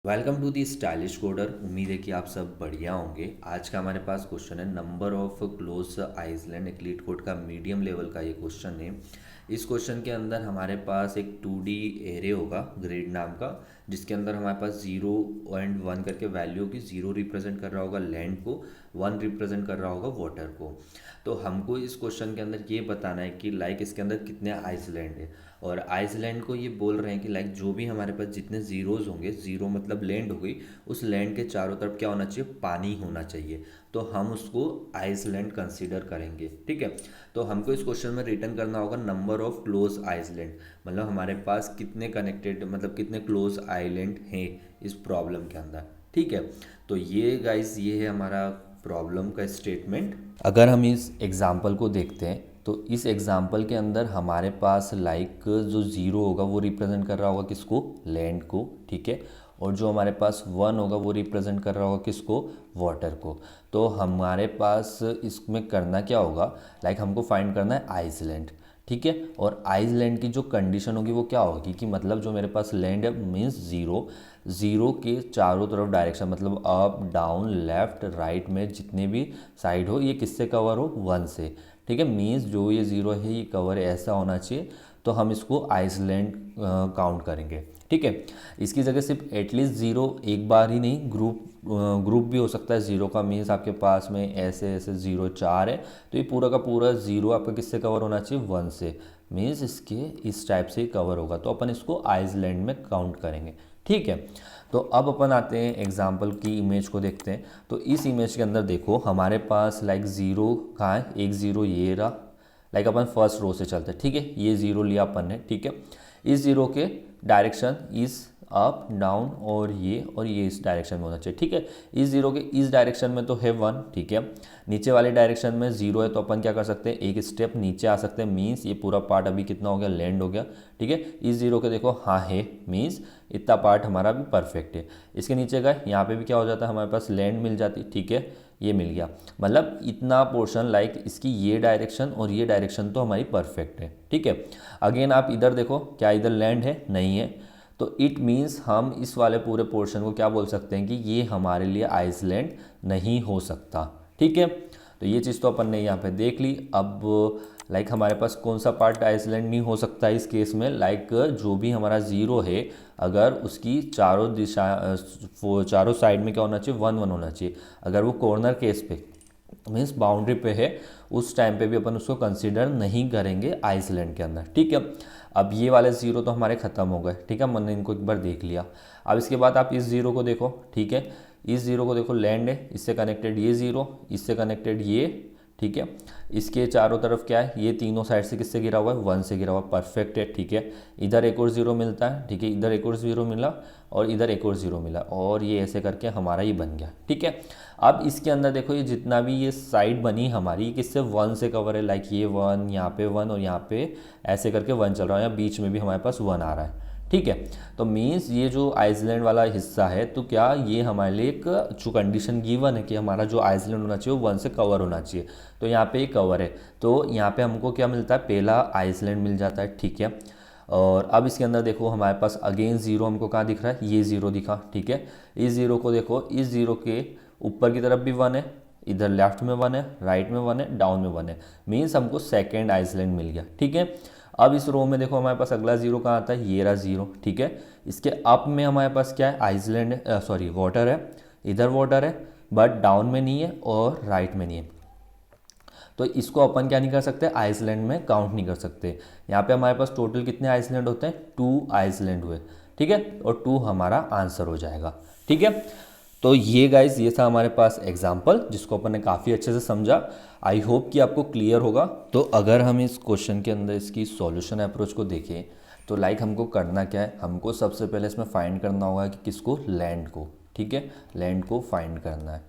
Welcome to the stylish coder. उम्मीद है कि आप सब बढ़िया होंगे। आज का हमारे पास क्वेश्चन है number of close island LeetCode का मीडियम लेवल का ये क्वेश्चन है। इस क्वेश्चन के अंदर हमारे पास एक 2D एरे होगा ग्रिड नाम का, जिसके अंदर हमारे पास 0 और 1 करके वैल्यू होगी। 0 रिप्रेजेंट कर रहा होगा लैंड को, 1 रिप्रेजेंट कर रहा होगा वाटर को। तो हमको इस क्वेश्चन के अंदर ये बताना है कि लाइक इसके अंदर कितने आइसलैंड है। और आइसलैंड को ये बोल रहे हैं कि लाइक जो भी हमारे पास जितने ज़ीरोज़ होंगे, ज़ीरो मतलब लैंड हो गई, उस लैंड के चारों तरफ क्या होना चाहिए, पानी होना चाहिए। तो हम उसको आइसलैंड कंसीडर करेंगे। ठीक है। तो हमको इस क्वेश्चन में रिटर्न करना होगा नंबर ऑफ क्लोज आइसलैंड, मतलब हमारे पास कितने कनेक्टेड, मतलब कितने क्लोज आइलैंड हैं इस प्रॉब्लम के अंदर। ठीक है। तो ये गाइस, ये है हमारा प्रॉब्लम का स्टेटमेंट। अगर हम इस एग्जांपल को देखते हैं तो इस एग्जांपल के अंदर हमारे पास लाइक जो ज़ीरो होगा वो रिप्रेजेंट कर रहा होगा किसको, लैंड को। ठीक है। और जो हमारे पास 1 होगा वो रिप्रेजेंट कर रहा होगा किसको, वाटर को। तो हमारे पास इसमें करना क्या होगा, लाइक हमको फाइंड करना है आइसलैंड। ठीक है। और आइसलैंड की जो कंडीशन होगी वो क्या होगी कि मतलब जो मेरे पास लैंड है मीन्स ज़ीरो, ज़ीरो के चारों तरफ डायरेक्शन मतलब अप डाउन लेफ्ट राइट में जितने भी साइड हो, ये किससे कवर हो, 1 से। ठीक है। मीन्स जो ये ज़ीरो है ये कवर ऐसा होना चाहिए, तो हम इसको आइसलैंड काउंट करेंगे। ठीक है। इसकी जगह सिर्फ एटलीस्ट ज़ीरो एक बार ही नहीं, ग्रुप भी हो सकता है ज़ीरो का। मीन्स आपके पास में ऐसे ऐसे ज़ीरो 4 है, तो ये पूरा का पूरा ज़ीरो आपका किससे कवर होना चाहिए, 1 से। मीन्स इसके इस टाइप से कवर होगा, तो अपन इसको आइसलैंड में काउंट करेंगे। ठीक है। तो अब अपन आते हैं एग्जाम्पल की इमेज को देखते हैं। तो इस इमेज के अंदर देखो हमारे पास लाइक ज़ीरो कहाँ है, एक ज़ीरो ये रहा। लाइक अपन फर्स्ट रो से चलते हैं। ठीक है। ये ज़ीरो लिया अपन ने। ठीक है। इस ज़ीरो के डायरेक्शन इस अप डाउन और ये इस डायरेक्शन में होना चाहिए। ठीक है। इस ज़ीरो के इस डायरेक्शन में तो है 1। ठीक है। नीचे वाले डायरेक्शन में ज़ीरो है, तो अपन क्या कर सकते हैं, एक स्टेप नीचे आ सकते हैं। मीन्स ये पूरा पार्ट अभी कितना हो गया, लैंड हो गया। ठीक है। इस ज़ीरो के देखो हाँ है, मीन्स इतना पार्ट हमारा भी परफेक्ट है। इसके नीचे गए, यहाँ पे भी क्या हो जाता है, हमारे पास लैंड मिल जाती। ठीक है। ये मिल गया, मतलब इतना पोर्शन लाइक इसकी ये डायरेक्शन और ये डायरेक्शन तो हमारी परफेक्ट है। ठीक है। अगेन आप इधर देखो, क्या इधर लैंड है, नहीं है। तो इट मीन्स हम इस वाले पूरे पोर्शन को क्या बोल सकते हैं कि ये हमारे लिए आइसलैंड नहीं हो सकता। ठीक है। तो ये चीज़ तो अपन ने यहाँ पे देख ली। अब लाइक हमारे पास कौन सा पार्ट आइसलैंड नहीं हो सकता इस केस में, लाइक जो भी हमारा ज़ीरो है अगर उसकी चारों दिशा चारों साइड में क्या होना चाहिए, 1 1 होना चाहिए। अगर वो कॉर्नर केस पे मीन्स बाउंड्री पे है, उस टाइम पे भी अपन उसको कंसीडर नहीं करेंगे आइसलैंड के अंदर। ठीक है। अब ये वाले ज़ीरो तो हमारे ख़त्म हो गए। ठीक है। मैंने इनको एक बार देख लिया। अब इसके बाद आप इस ज़ीरो को देखो। ठीक है। इस ज़ीरो को देखो, लैंड है, इससे कनेक्टेड ये ज़ीरो, इससे कनेक्टेड ये। ठीक है। इसके चारों तरफ क्या है, ये तीनों साइड से किससे गिरा हुआ है, 1 से गिरा हुआ, परफेक्ट है। ठीक है। इधर एक और ज़ीरो मिलता है। ठीक है। इधर एक और ज़ीरो मिला और इधर एक और ज़ीरो मिला, और ये ऐसे करके हमारा ये बन गया। ठीक है। अब इसके अंदर देखो, ये जितना भी ये साइड बनी हमारी किससे, 1 से कवर है। लाइक ये 1, यहाँ पे 1 और यहाँ पे ऐसे करके 1 चल रहा है, या बीच में भी हमारे पास 1 आ रहा है। ठीक है। तो मीन्स ये जो आइसलैंड वाला हिस्सा है, तो क्या ये हमारे लिए एक जो कंडीशन गिवन है कि हमारा जो आइसलैंड होना चाहिए वो 1 से कवर होना चाहिए, तो यहाँ पे ये कवर है। तो यहाँ पे हमको क्या मिलता है, पहला आइसलैंड मिल जाता है। ठीक है। और अब इसके अंदर देखो हमारे पास अगेन ज़ीरो हमको कहाँ दिख रहा है, ये ज़ीरो दिखा। ठीक है। इस ज़ीरो को देखो, इस ज़ीरो के ऊपर की तरफ भी 1 है, इधर लेफ्ट में 1 है, राइट में 1 है, डाउन में 1 है। मीन्स हमको सेकेंड आइसलैंड मिल गया। ठीक है। अब इस रो में देखो हमारे पास अगला ज़ीरो कहाँ आता है, ये रहा ज़ीरो। ठीक है। इसके अप में हमारे पास क्या है, आइसलैंड है, सॉरी वाटर है। इधर वाटर है, बट डाउन में नहीं है और राइट में नहीं है। तो इसको अपन क्या नहीं कर सकते, आइसलैंड में काउंट नहीं कर सकते। यहाँ पे हमारे पास टोटल कितने आइसलैंड होते हैं, 2 आइसलैंड हुए। ठीक है। और 2 हमारा आंसर हो जाएगा। ठीक है। तो ये गाइज, ये था हमारे पास एग्जाम्पल जिसको अपन ने काफ़ी अच्छे से समझा। आई होप कि आपको क्लियर होगा। तो अगर हम इस क्वेश्चन के अंदर इसकी सॉल्यूशन अप्रोच को देखें, तो लाइक हमको करना क्या है, हमको सबसे पहले इसमें फाइंड करना होगा कि किसको, लैंड को। ठीक है। लैंड को फाइंड करना है।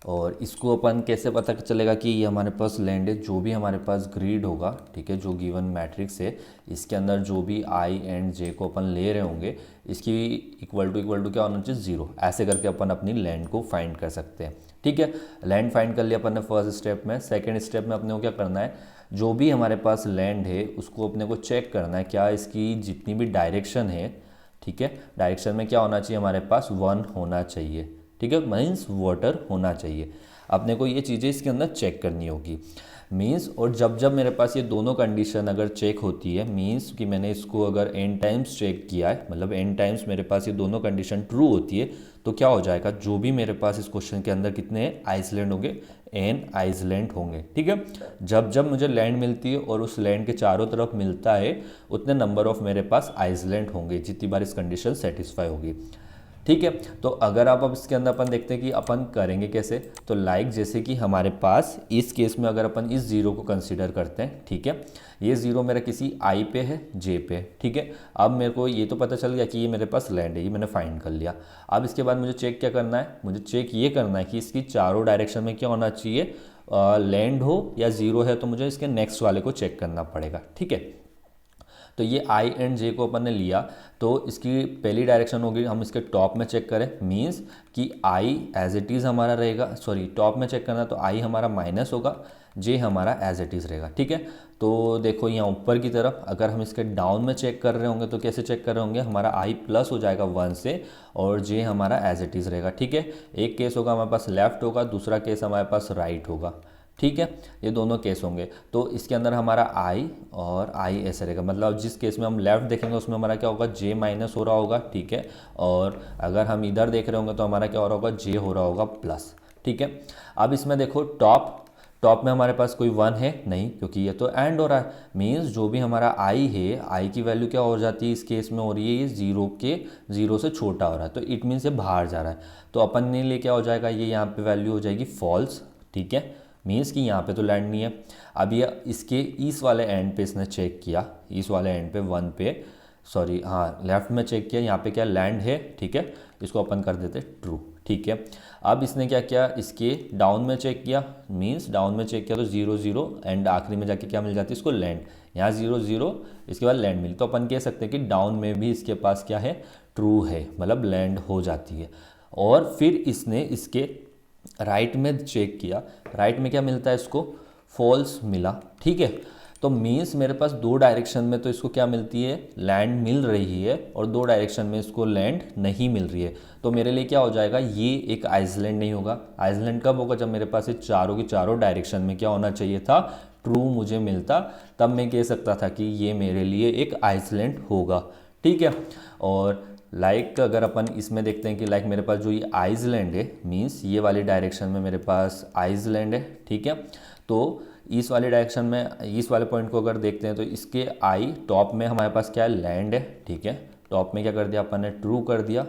और इसको अपन कैसे पता चलेगा कि ये हमारे पास लैंड है, जो भी हमारे पास ग्रिड होगा। ठीक है। जो गिवन मैट्रिक्स है, इसके अंदर जो भी आई एंड जे को अपन ले रहे होंगे, इसकी इक्वल टू क्या होना चाहिए, 0। ऐसे करके अपन अपनी लैंड को फाइंड कर सकते हैं। ठीक है। लैंड फाइंड कर लिया अपन ने फर्स्ट स्टेप में। सेकेंड स्टेप में अपने को क्या करना है, जो भी हमारे पास लैंड है उसको अपने को चेक करना है क्या इसकी जितनी भी डायरेक्शन है, ठीक है, डायरेक्शन में क्या होना चाहिए हमारे पास 1 होना चाहिए, ठीक है, मीन्स वाटर होना चाहिए। अपने को ये चीज़ें इसके अंदर चेक करनी होगी मीन्स। और जब जब मेरे पास ये दोनों कंडीशन अगर चेक होती है मीन्स कि मैंने इसको अगर n टाइम्स चेक किया है, मतलब n टाइम्स मेरे पास ये दोनों कंडीशन ट्रू होती है, तो क्या हो जाएगा, जो भी मेरे पास इस क्वेश्चन के अंदर कितने आइसलैंड होंगे, n आइसलैंड होंगे, ठीक है। जब जब मुझे लैंड मिलती है और उस लैंड के चारों तरफ मिलता है, उतने नंबर ऑफ मेरे पास आइसलैंड होंगे जितनी बार इस कंडीशन सेटिस्फाई होगी, ठीक है। तो अगर आप अब इसके अंदर अपन देखते हैं कि अपन करेंगे कैसे, तो लाइक जैसे कि हमारे पास इस केस में अगर अपन इस जीरो को कंसीडर करते हैं, ठीक है, ये जीरो मेरा किसी आई पे है, जे पे, ठीक है। अब मेरे को ये तो पता चल गया कि ये मेरे पास लैंड है, ये मैंने फाइंड कर लिया। अब इसके बाद मुझे चेक क्या करना है, मुझे चेक ये करना है कि इसकी चारों डायरेक्शन में क्या होना चाहिए, लैंड हो या जीरो है, तो मुझे इसके नेक्स्ट वाले को चेक करना पड़ेगा, ठीक है। तो ये आई एंड जे को अपन ने लिया, तो इसकी पहली डायरेक्शन होगी, हम इसके टॉप में चेक करें, मीन्स कि आई एज इट इज़ हमारा रहेगा, सॉरी टॉप में चेक करना, तो आई हमारा माइनस होगा, जे हमारा एज इट इज़ रहेगा, ठीक है। तो देखो यहाँ ऊपर की तरफ अगर हम इसके डाउन में चेक कर रहे होंगे तो कैसे चेक कर रहे होंगे, हमारा आई प्लस हो जाएगा 1 से और जे हमारा एज इट इज़ रहेगा, ठीक है। एक केस होगा हमारे पास लेफ्ट होगा, दूसरा केस हमारे पास राइट होगा, ठीक है, ये दोनों केस होंगे। तो इसके अंदर हमारा आई और आई ऐसे रहेगा, मतलब जिस केस में हम लेफ्ट देखेंगे उसमें हमारा क्या होगा, जे माइनस हो रहा होगा, ठीक है। और अगर हम इधर देख रहे होंगे तो हमारा क्या हो रहा होगा, जे हो रहा होगा प्लस, ठीक है। अब इसमें देखो टॉप में हमारे पास कोई 1 है नहीं, क्योंकि ये तो एंड हो रहा है, मीन्स जो भी हमारा आई है, आई की वैल्यू क्या हो जाती है इस केस में हो रही है, ये जीरो से छोटा हो रहा है, तो इट मीन्स ये बाहर जा रहा है। तो अपन ने लिए क्या हो जाएगा, ये यहाँ पे वैल्यू हो जाएगी फॉल्स, ठीक है, मीन्स कि यहाँ पे तो लैंड नहीं है। अब ये इसके इस वाले एंड पे इसने चेक किया, इस वाले एंड पे 1 पे, सॉरी हाँ लेफ्ट में चेक किया, यहाँ पे क्या लैंड है, ठीक है, इसको अपन कर देते ट्रू, ठीक है। अब इसने क्या किया, इसके डाउन में चेक किया, मीन्स डाउन में चेक किया तो 0 0 एंड आखिरी में जाके क्या मिल जाती है इसको, लैंड, यहाँ 0 0 इसके बाद लैंड मिली, तो अपन कह सकते हैं कि डाउन में भी इसके पास क्या है, ट्रू है, मतलब लैंड हो जाती है। और फिर इसने इसके राइट में चेक किया, राइट में क्या मिलता है इसको, फॉल्स मिला, ठीक है। तो मीन्स मेरे पास 2 डायरेक्शन में तो इसको क्या मिलती है, लैंड मिल रही है, और 2 डायरेक्शन में इसको लैंड नहीं मिल रही है। तो मेरे लिए क्या हो जाएगा, ये एक आइसलैंड नहीं होगा। आइसलैंड कब होगा, जब मेरे पास ये चारों की चारों डायरेक्शन में क्या होना चाहिए था, ट्रू मुझे मिलता, तब मैं कह सकता था कि ये मेरे लिए एक आइसलैंड होगा, ठीक है। और लाइक अगर अपन इसमें देखते हैं कि लाइक मेरे पास जो ये आइसलैंड है, मीन्स ये वाली डायरेक्शन में मेरे पास आइसलैंड है, ठीक है। तो इस वाली डायरेक्शन में इस वाले पॉइंट को अगर देखते हैं तो इसके आई टॉप में हमारे पास क्या है, लैंड है, ठीक है। टॉप में क्या कर दिया अपन ने, ट्रू कर दिया,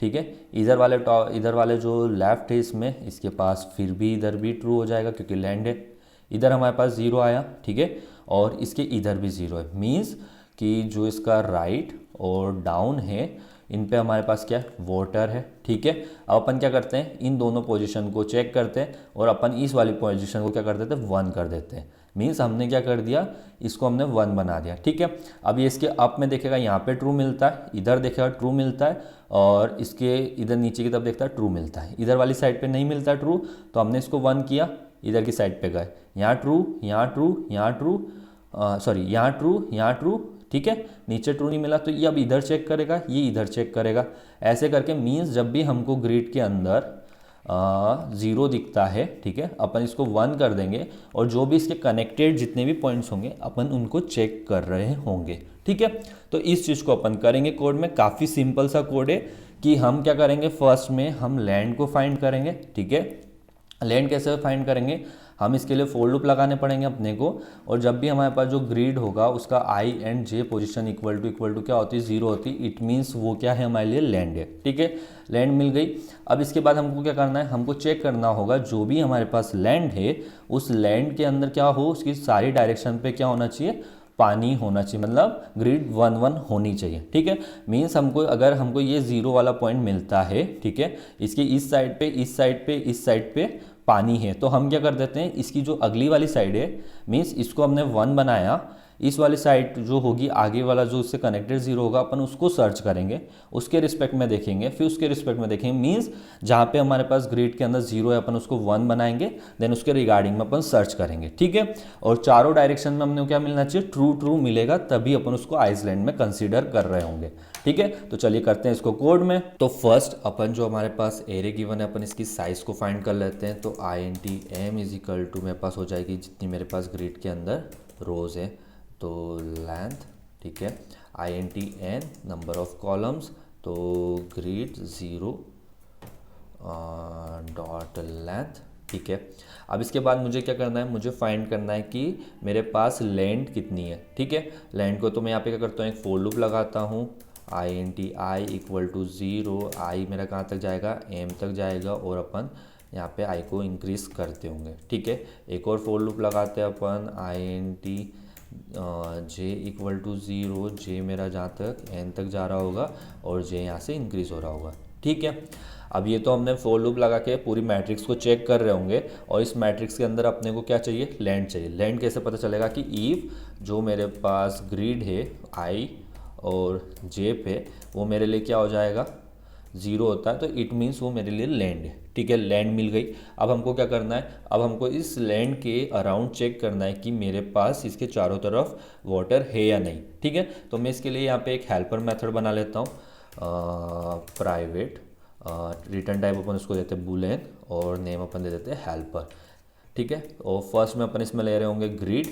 ठीक है। इधर वाले जो लेफ्ट है इसमें, इसके पास फिर भी इधर भी ट्रू हो जाएगा क्योंकि लैंड है। इधर हमारे पास 0 आया, ठीक है, और इसके इधर भी 0 है, मीन्स कि जो इसका राइट और डाउन है इन पे हमारे पास क्या है, वाटर है, ठीक है। अब अपन क्या करते हैं, इन दोनों पोजीशन को चेक करते हैं और अपन इस वाली पोजीशन को क्या कर देते हैं, 1 कर देते हैं, मीन्स हमने क्या कर दिया, इसको हमने 1 बना दिया, ठीक है। अब ये इसके अप में देखेगा, यहाँ पे ट्रू मिलता है, इधर देखेगा ट्रू मिलता है, और इसके इधर नीचे की तरफ देखता है ट्रू मिलता है, इधर वाली साइड पे नहीं मिलता ट्रू, तो हमने इसको 1 किया, इधर की साइड पे गए, यहाँ ट्रू, यहाँ ट्रू, यहाँ ट्रू, सॉरी यहाँ ट्रू, यहाँ ट्रू, ठीक है, नीचे ट्रू नहीं मिला तो ये अब इधर चेक करेगा, ये इधर चेक करेगा, ऐसे करके मीन्स जब भी हमको ग्रिड के अंदर 0 दिखता है, ठीक है, अपन इसको 1 कर देंगे और जो भी इसके कनेक्टेड जितने भी पॉइंट्स होंगे अपन उनको चेक कर रहे होंगे, ठीक है। तो इस चीज़ को अपन करेंगे कोड में, काफ़ी सिंपल सा कोड है कि हम क्या करेंगे, फर्स्ट में हम लैंड को फाइंड करेंगे, ठीक है। लैंड कैसे फाइंड करेंगे, हम इसके लिए फोर लूप लगाने पड़ेंगे अपने को, और जब भी हमारे पास जो ग्रिड होगा उसका I and J position equal to क्या होती है, 0 होती है, इट मीन्स वो क्या है, हमारे लिए लैंड है, ठीक है, लैंड मिल गई। अब इसके बाद हमको क्या करना है, हमको चेक करना होगा जो भी हमारे पास लैंड है उस लैंड के अंदर क्या हो, उसकी सारी डायरेक्शन पे क्या होना चाहिए, पानी होना चाहिए, मतलब ग्रिड 1 1 होनी चाहिए, ठीक है। मीन्स हमको अगर हमको ये 0 वाला पॉइंट मिलता है, ठीक है, इसकी इस साइड पे इस साइड पे इस साइड पे पानी है, तो हम क्या कर देते हैं, इसकी जो अगली वाली साइड है, मीन्स इसको हमने 1 बनाया, इस वाली साइड जो होगी, आगे वाला जो उससे कनेक्टेड जीरो होगा अपन उसको सर्च करेंगे, उसके रिस्पेक्ट में देखेंगे, फिर उसके रिस्पेक्ट में देखेंगे। मीन्स जहाँ पे हमारे पास ग्रिड के अंदर जीरो है अपन उसको 1 बनाएंगे, देन उसके रिगार्डिंग में अपन सर्च करेंगे, ठीक है। और चारों डायरेक्शन में हमने क्या मिलना चाहिए, ट्रू ट्रू मिलेगा, तभी अपन उसको आइसलैंड में कंसीडर कर रहे होंगे, ठीक है। तो चलिए करते हैं इसको कोड में। तो फर्स्ट अपन जो हमारे पास एरे गिवन है अपन इसकी साइज को फाइंड कर लेते हैं। तो INTM इज इक्वल टू मेरे पास हो जाएगी जितनी मेरे पास ग्रिड के अंदर रोज है, तो लेंथ, ठीक है, INTN नंबर ऑफ कॉलम्स, तो ग्रिड 0 डॉट लेंथ, ठीक है। अब इसके बाद मुझे क्या करना है, मुझे फाइंड करना है कि मेरे पास लेंथ कितनी है, ठीक है। लेंथ को तो मैं यहाँ पे क्या करता हूँ, एक फोर लूप लगाता हूँ, INTI इक्वल टू 0, आई मेरा कहाँ तक जाएगा, M तक जाएगा, और अपन यहाँ पे I को इंक्रीज करते होंगे, ठीक है। एक और फोर लूप लगाते हैं अपन, INT J equal to 0, J मेरा जहाँ तक N तक जा रहा होगा और J यहाँ से इंक्रीज हो रहा होगा, ठीक है। अब ये तो हमने फोर लूप लगा के पूरी मैट्रिक्स को चेक कर रहे होंगे, और इस मैट्रिक्स के अंदर अपने को क्या चाहिए, लेंथ चाहिए। लेंथ कैसे पता चलेगा कि इफ जो मेरे पास ग्रिड है I और J पे, वो मेरे लिए क्या हो जाएगा, 0 होता है, तो इट मीन्स वो मेरे लिए लैंड है, ठीक है। लैंड मिल गई। अब हमको क्या करना है, अब हमको इस लैंड के अराउंड चेक करना है कि मेरे पास इसके चारों तरफ वाटर है या नहीं, ठीक है। तो मैं इसके लिए यहाँ पे एक हेल्पर मेथड बना लेता हूँ, प्राइवेट, रिटर्न टाइप अपन उसको देते हैं बूलेन, और नेम अपन दे देते हैं हेल्पर, ठीक है। और फर्स्ट में अपन इसमें ले रहे होंगे ग्रिड,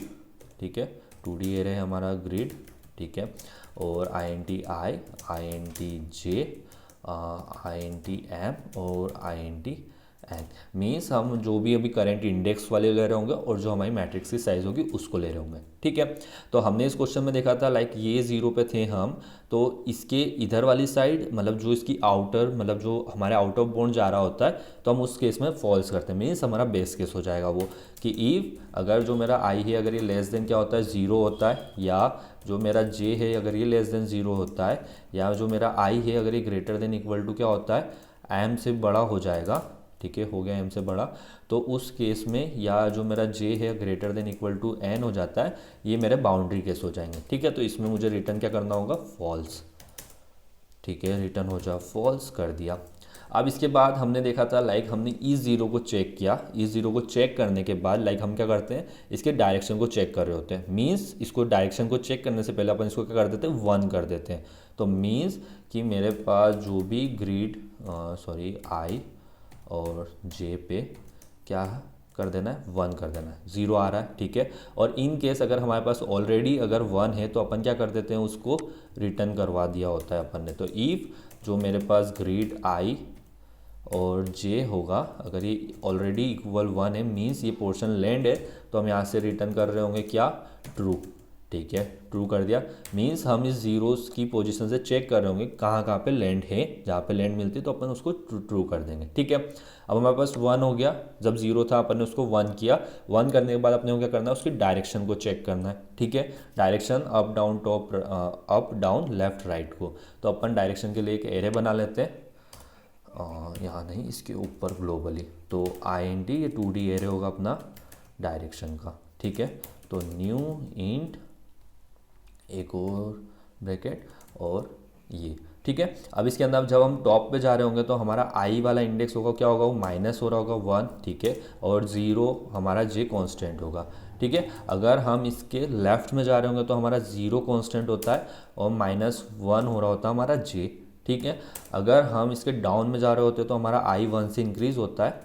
ठीक है, 2D एरे है हमारा ग्रिड, ठीक है। और INTI, INTJ, INTM और INTN, मीन्स हम जो भी अभी करेंट इंडेक्स वाले ले रहे होंगे और जो हमारी मैट्रिक्स की साइज होगी उसको ले रहे होंगे, ठीक है। तो हमने इस क्वेश्चन में देखा था लाइक ये 0 पे थे हम, तो इसके इधर वाली साइड मतलब जो इसकी आउटर मतलब जो हमारे आउट ऑफ बाउंड जा रहा होता है, तो हम उस केस में फॉल्स करते हैं, मीन्स हमारा बेस केस हो जाएगा वो कि इफ अगर जो मेरा I है अगर ये लेस देन क्या होता है 0 होता है, या जो मेरा J है अगर ये लेस देन 0 होता है, या जो मेरा I है अगर ये ग्रेटर देन इक्वल टू क्या होता है, M से बड़ा हो जाएगा, ठीक है, हो गया M से बड़ा, तो उस केस में, या जो मेरा J है greater than equal to N हो जाता है, ये मेरे बाउंड्री केस हो जाएंगे, ठीक है। तो इसमें मुझे रिटर्न क्या करना होगा, फॉल्स, ठीक है, रिटर्न हो जा फॉल्स कर दिया। अब इसके बाद हमने देखा था लाइक हमने E0 को चेक किया, E0 को चेक करने के बाद लाइक हम क्या करते हैं, इसके डायरेक्शन को चेक कर रहे होते हैं, मीन्स इसको डायरेक्शन को चेक करने से पहले अपन इसको क्या कर देते हैं, 1 कर देते हैं। तो मीन्स कि मेरे पास जो भी ग्रिड I और J पे क्या कर देना है, 1 कर देना है, 0 आ रहा है, ठीक है। और इन केस अगर हमारे पास ऑलरेडी अगर 1 है तो अपन क्या कर देते हैं, उसको रिटर्न करवा दिया होता है अपन ने। तो इफ़ जो मेरे पास ग्रिड I और J होगा अगर ये ऑलरेडी इक्वल 1 है, मीन्स ये पोर्शन लैंड है, तो हम यहाँ से रिटर्न कर रहे होंगे क्या, ट्रू, ठीक है, ट्रू कर दिया। मीन्स हम इस जीरोस की पोजीशन से चेक कर रहे होंगे कहाँ कहाँ पे लैंड है, जहाँ पे लैंड मिलती है तो अपन उसको ट्रू कर देंगे, ठीक है। अब हमारे पास 1 हो गया, जब 0 था अपन ने उसको 1 किया, 1 करने के बाद अपने को क्या करना है, उसकी डायरेक्शन को चेक करना है, ठीक है। Direction up down top, up down left right को, तो अपन डायरेक्शन के लिए एक एरे बना लेते हैं, यहाँ नहीं इसके ऊपर ग्लोबली, तो INT ये 2D एरे होगा अपना डायरेक्शन का, ठीक है। तो न्यू इंट एक और ब्रैकेट और ये, ठीक है। अब इसके अंदर जब हम टॉप पे जा रहे होंगे तो हमारा I वाला इंडेक्स होगा क्या होगा, वो माइनस हो रहा होगा 1, ठीक है, और 0 हमारा J कांस्टेंट होगा, ठीक है। अगर हम इसके लेफ्ट में जा रहे होंगे तो हमारा 0 कांस्टेंट होता है और -1 हो रहा होता है हमारा J, ठीक है। अगर हम इसके डाउन में जा रहे होते तो हमारा I 1 से इंक्रीज होता है,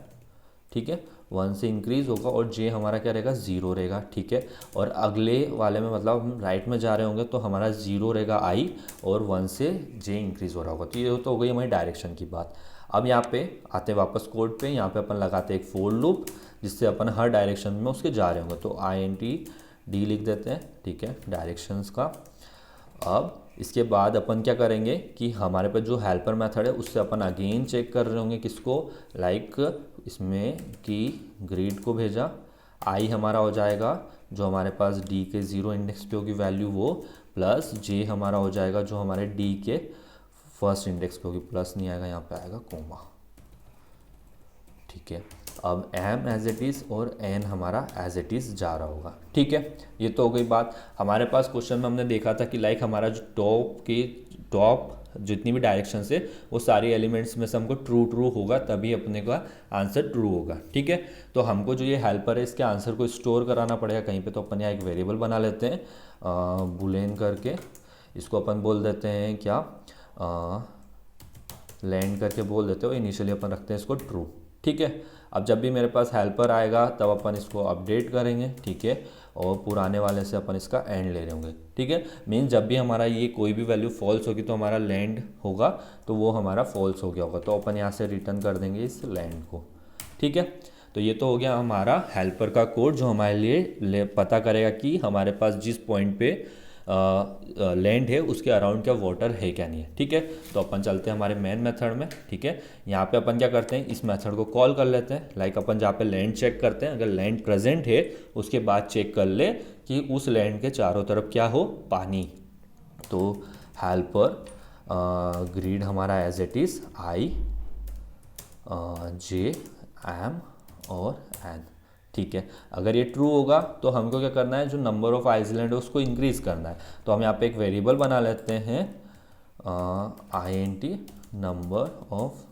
ठीक है, 1 से इंक्रीज होगा और J हमारा क्या रहेगा, 0 रहेगा, ठीक है। और अगले वाले में मतलब हम राइट में जा रहे होंगे तो हमारा 0 रहेगा I और 1 से J इंक्रीज हो रहा होगा। तो ये तो हो गई हमारी डायरेक्शन की बात। अब यहाँ पे आते वापस कोड पे, यहाँ पे अपन लगाते एक फोर लूप जिससे अपन हर डायरेक्शन में उसके जा रहे होंगे, तो INT D लिख देते हैं, ठीक है, डायरेक्शंस का। अब इसके बाद अपन क्या करेंगे कि हमारे पास जो हेल्पर मेथड है उससे अपन अगेन चेक कर रहे होंगे किसको, लाइक इसमें कि ग्रिड को भेजा, I हमारा हो जाएगा जो हमारे पास D के 0 इंडेक्स पे होगी वैल्यू वो, प्लस J हमारा हो जाएगा जो हमारे D के फर्स्ट इंडेक्स पे होगी, प्लस नहीं आएगा यहाँ पे आएगा कोमा, ठीक है। अब m एज इट इज़ और n हमारा एज इट इज़ जा रहा होगा, ठीक है। ये तो हो गई बात। हमारे पास क्वेश्चन में हमने देखा था कि लाइक हमारा जो टॉप जितनी भी डायरेक्शन से वो सारी एलिमेंट्स में से हमको ट्रू ट्रू होगा, तभी अपने का आंसर ट्रू होगा, ठीक है। तो हमको जो ये हेल्पर है इसके आंसर को स्टोर कराना पड़ेगा कहीं पे। तो अपन यहाँ एक वेरिएबल बना लेते हैं बुलेन करके, इसको अपन बोल देते हैं क्या, लैंड करके बोल देते हो। इनिशियली अपन रखते हैं इसको ट्रू, ठीक है। अब जब भी मेरे पास हेल्पर आएगा तब अपन इसको अपडेट करेंगे, ठीक है। और पुराने वाले से अपन इसका एंड ले रहे होंगे, ठीक है। मीन जब भी हमारा ये कोई भी वैल्यू फॉल्स होगी तो हमारा लैंड होगा, तो वो हमारा फॉल्स हो गया होगा, तो अपन यहाँ से रिटर्न कर देंगे इस लैंड को, ठीक है। तो ये तो हो गया हमारा हेल्पर का कोड जो हमारे लिए पता करेगा कि हमारे पास जिस पॉइंट पे लैंड है उसके अराउंड क्या वाटर है क्या नहीं है, ठीक है। तो अपन चलते हैं हमारे मेन मेथड में, ठीक है। यहाँ पे अपन क्या करते हैं, इस मेथड को कॉल कर लेते हैं। लाइक अपन जहाँ पे लैंड चेक करते हैं, अगर लैंड प्रेजेंट है उसके बाद चेक कर ले कि उस लैंड के चारों तरफ क्या हो, पानी। तो हेल्पर ग्रीड हमारा as it is I J M और एन, ठीक है। अगर ये ट्रू होगा तो हमको क्या करना है, जो नंबर ऑफ आइसलैंड है उसको इंक्रीज करना है। तो हम यहाँ पे एक वेरिएबल बना लेते हैं INT नंबर ऑफ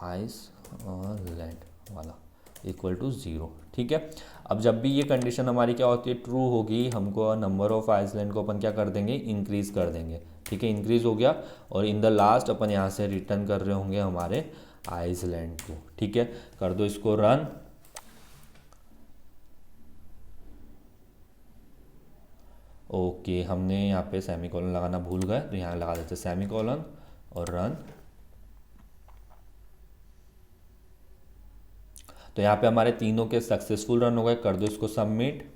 आइसलैंड वाला इक्वल टू 0, ठीक है। अब जब भी ये कंडीशन हमारी क्या होती है, ट्रू होगी, हमको नंबर ऑफ आइसलैंड को अपन क्या कर देंगे, इंक्रीज कर देंगे, ठीक है। इंक्रीज हो गया और इन द लास्ट अपन यहाँ से रिटर्न कर रहे होंगे हमारे आइसलैंड को, ठीक है। कर दो इसको रन। ओके हमने यहाँ पे सेमीकोलन लगाना भूल गए, तो यहाँ लगा देते सेमीकोलन और रन। तो यहाँ पे हमारे तीनों के सक्सेसफुल रन हो गए। कर दो इसको सबमिट।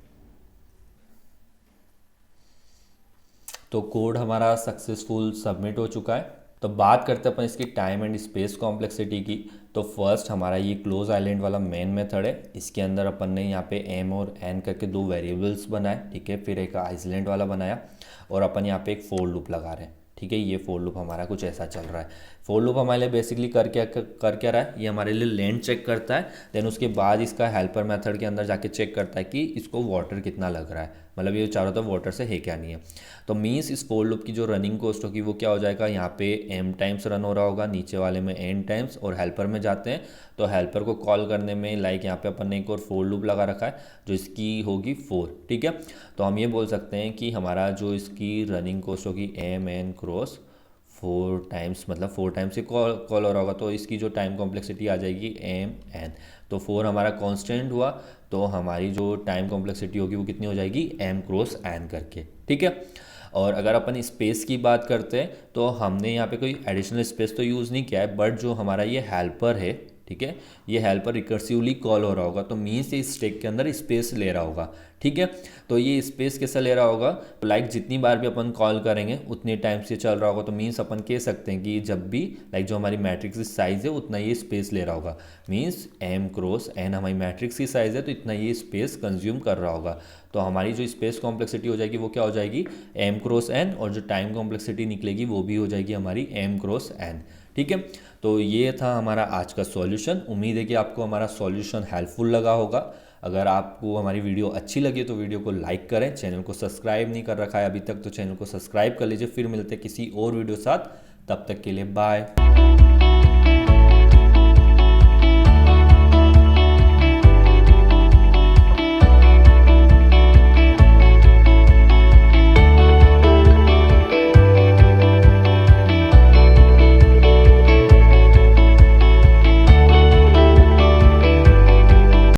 तो कोड हमारा सक्सेसफुल सबमिट हो चुका है। तो बात करते हैं अपन इसकी टाइम एंड स्पेस कॉम्प्लेक्सिटी की। तो फर्स्ट हमारा ये क्लोज आइलैंड वाला मेन मेथड है, इसके अंदर अपन ने यहाँ पे m और n करके दो वेरिएबल्स बनाए, ठीक है। फिर एक आइसलैंड वाला बनाया और अपन यहाँ पे एक फोर लूप लगा रहे हैं, ठीक है। ये फोर लूप हमारा कुछ ऐसा चल रहा है। फोर लूप हमारे लिए बेसिकली कर क्या रहा है, ये हमारे लिए लैंड चेक करता है, देन उसके बाद इसका हेल्पर मेथड के अंदर जाके चेक करता है कि इसको वाटर कितना लग रहा है, मतलब ये चारों तरफ वाटर से है क्या नहीं है। तो मीन्स इस फोर लूप की जो रनिंग कॉस्ट होगी वो क्या हो जाएगा, यहाँ पे m टाइम्स रन हो रहा होगा, नीचे वाले में n टाइम्स, और हेल्पर में जाते हैं तो हेल्पर को कॉल करने में लाइक यहाँ पे अपन ने एक और फोर लूप लगा रखा है जो इसकी होगी 4, ठीक है। तो हम ये बोल सकते हैं कि हमारा जो इसकी रनिंग कॉस्ट होगी m n क्रॉस 4 टाइम्स, मतलब 4 टाइम्स से कॉल हो रहा होगा, तो इसकी जो टाइम कॉम्प्लेक्सिटी आ जाएगी m n। तो 4 हमारा कांस्टेंट हुआ, तो हमारी जो टाइम कॉम्प्लेक्सिटी होगी वो कितनी हो जाएगी, m क्रॉस n करके, ठीक है। और अगर अपन स्पेस की बात करते हैं तो हमने यहाँ पे कोई एडिशनल स्पेस तो यूज़ नहीं किया है, बट जो हमारा ये हेल्पर है, ठीक है, ये हेल्पर रिकर्सिवली कॉल हो रहा होगा, तो मीन्स ये स्टैक के अंदर स्पेस ले रहा होगा, ठीक है। तो ये स्पेस कैसा ले रहा होगा, तो लाइक जितनी बार भी अपन कॉल करेंगे उतने टाइम से चल रहा होगा। तो मीन्स अपन कह सकते हैं कि जब भी लाइक जो हमारी मैट्रिक्स की साइज़ है उतना ये स्पेस ले रहा होगा। मीन्स m क्रॉस n हमारी मैट्रिक्स की साइज़ है तो इतना ये स्पेस कंज्यूम कर रहा होगा। तो हमारी जो स्पेस कॉम्प्लेक्सिटी हो जाएगी वो क्या हो जाएगी, m क्रॉस n, और जो टाइम कॉम्प्लेक्सिटी निकलेगी वो भी हो जाएगी हमारी m क्रॉस n, ठीक है। तो ये था हमारा आज का सॉल्यूशन। उम्मीद है कि आपको हमारा सॉल्यूशन हेल्पफुल लगा होगा। अगर आपको हमारी वीडियो अच्छी लगी तो वीडियो को लाइक करें, चैनल को सब्सक्राइब नहीं कर रखा है अभी तक तो चैनल को सब्सक्राइब कर लीजिए। फिर मिलते हैं किसी और वीडियो साथ, तब तक के लिए बाय।